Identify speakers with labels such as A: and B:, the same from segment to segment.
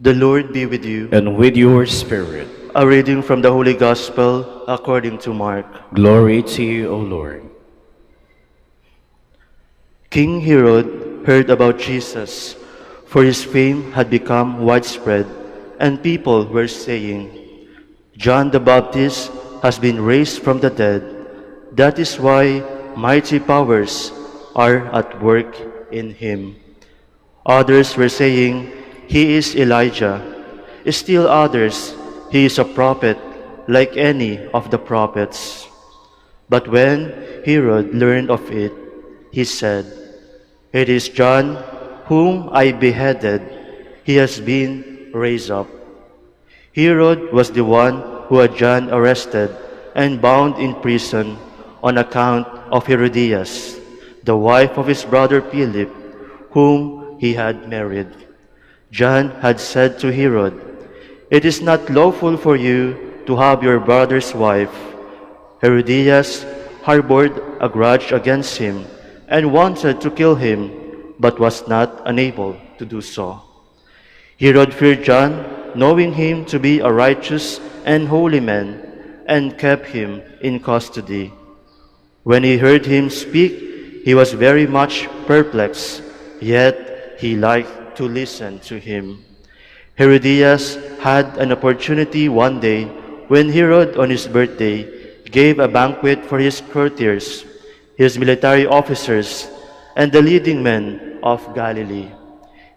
A: The Lord be with you.
B: and with your spirit.
A: A reading from the Holy Gospel according to Mark.
B: Glory to you, O Lord.
A: King Herod heard about Jesus, for his fame had become widespread, and people were saying, "John the Baptist has been raised from the dead. That is why mighty powers are at work in him." Others were saying, "He is Elijah." Still others, "He is a prophet, like any of the prophets." But when Herod learned of it, he said, "It is John, whom I beheaded. He has been raised up." Herod was the one who had John arrested and bound in prison on account of Herodias, the wife of his brother Philip, whom he had married. John had said to Herod, "It is not lawful for you to have your brother's wife." Herodias harbored a grudge against him and wanted to kill him, but was not unable to do so. Herod feared John, knowing him to be a righteous and holy man, and kept him in custody. When he heard him speak, he was very much perplexed, yet he liked to listen to him. Herodias had an opportunity one day when Herod, on his birthday, gave a banquet for his courtiers, his military officers, and the leading men of Galilee.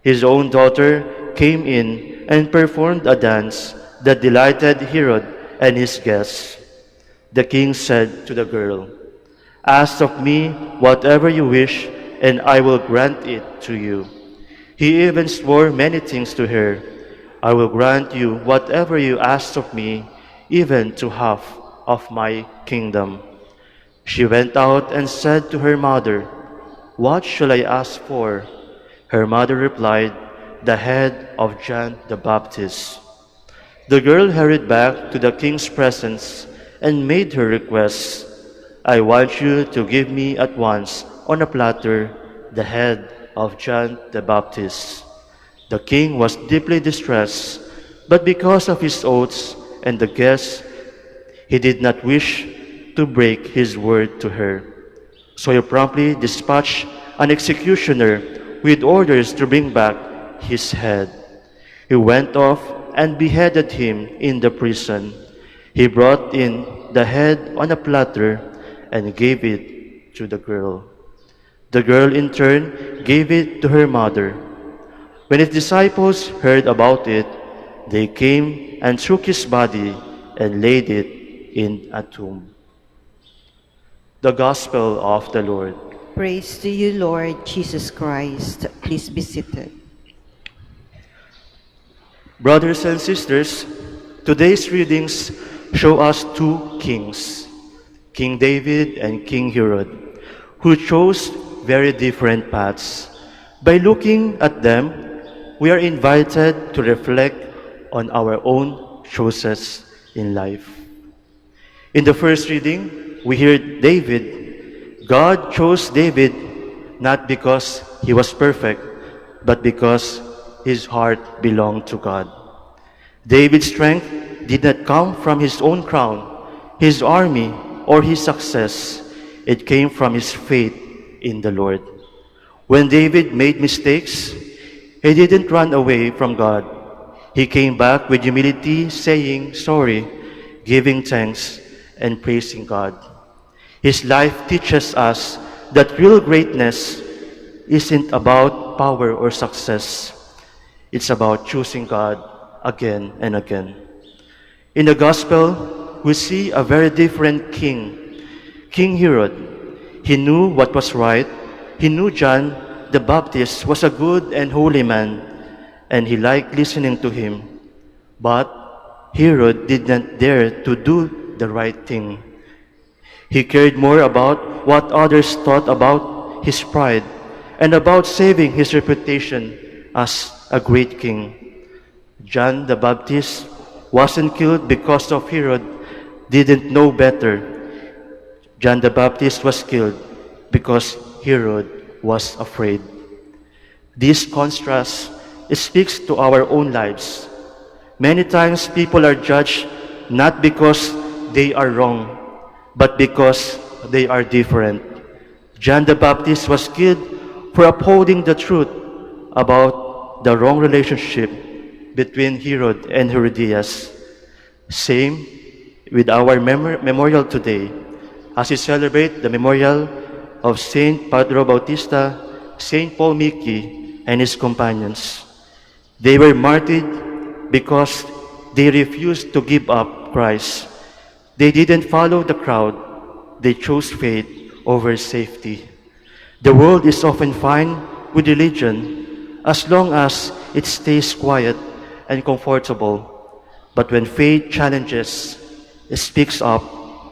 A: His own daughter came in and performed a dance that delighted Herod and his guests. The king said to the girl, "Ask of me whatever you wish, and I will grant it to you." He even swore many things to her. "I will grant you whatever you ask of me, even to half of my kingdom." She went out and said to her mother, "What shall I ask for?" Her mother replied, "The head of John the Baptist." The girl hurried back to the king's presence and made her request, "I want you to give me at once, on a platter, the head of John the Baptist." The king was deeply distressed, but because of his oaths and the guests, he did not wish to break his word to her. So he promptly dispatched an executioner with orders to bring back his head. He went off and beheaded him in the prison. He brought in the head on a platter and gave it to the girl. The girl in turn gave it to her mother. When his disciples heard about it, they came and took his body and laid it in a tomb. The Gospel of the Lord.
C: Praise to you, Lord Jesus Christ. Please be seated.
A: Brothers and sisters, today's readings show us two kings, King David and King Herod, who chose very different paths. By looking at them, we are invited to reflect on our own choices in life. In the first reading, we hear David. God chose David not because he was perfect, but because his heart belonged to God. David's strength did not come from his own crown, his army, or his success. It came from his faith in the Lord. When David made mistakes, he didn't run away from God. He came back with humility, saying sorry, giving thanks, and praising God. His life teaches us that real greatness isn't about power or success. It's about choosing God again and again. In the Gospel, we see a very different king, King Herod. He knew what was right. He knew John the Baptist was a good and holy man, and he liked listening to him. But Herod did not dare to do the right thing. He cared more about what others thought, about his pride, and about saving his reputation as a great king. John the Baptist wasn't killed because of Herod didn't know better. John the Baptist was killed because Herod was afraid. This contrast speaks to our own lives. Many times people are judged not because they are wrong, but because they are different. John the Baptist was killed for upholding the truth about the wrong relationship between Herod and Herodias. Same with our memorial today, as we celebrate the memorial of Saint Pedro Bautista, Saint Paul Miki, and his companions. They were martyred because they refused to give up Christ. They didn't follow the crowd. They chose faith over safety. The world is often fine with religion as long as it stays quiet and comfortable. But when faith challenges, speaks up,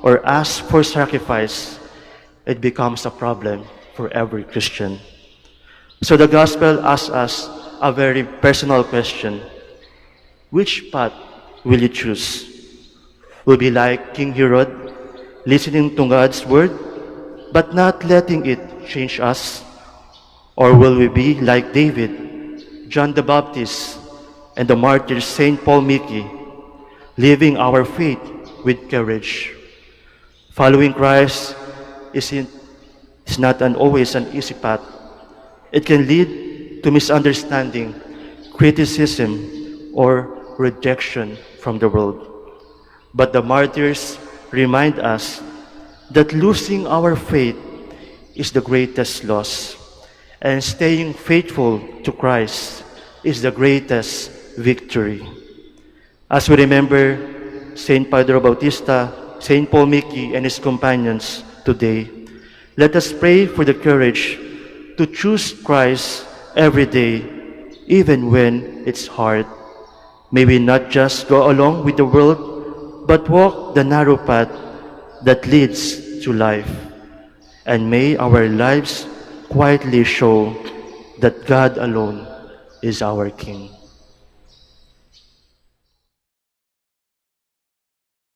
A: or asks for sacrifice, it becomes a problem for every Christian. So the gospel asks us a very personal question. Which path will you choose? Will be like King Herod, listening to God's word, but not letting it change us? Or will we be like David, John the Baptist, and the martyr Saint Paul Miki, living our faith with courage? Following Christ is not always an easy path. It can lead to misunderstanding, criticism, or rejection from the world. But the martyrs remind us that losing our faith is the greatest loss, and staying faithful to Christ is the greatest victory. As we remember Saint Pedro Bautista, Saint Paul Miki, and his companions today, let us pray for the courage to choose Christ every day, even when it's hard. May we not just go along with the world, but walk the narrow path that leads to life. And may our lives quietly show that God alone is our King.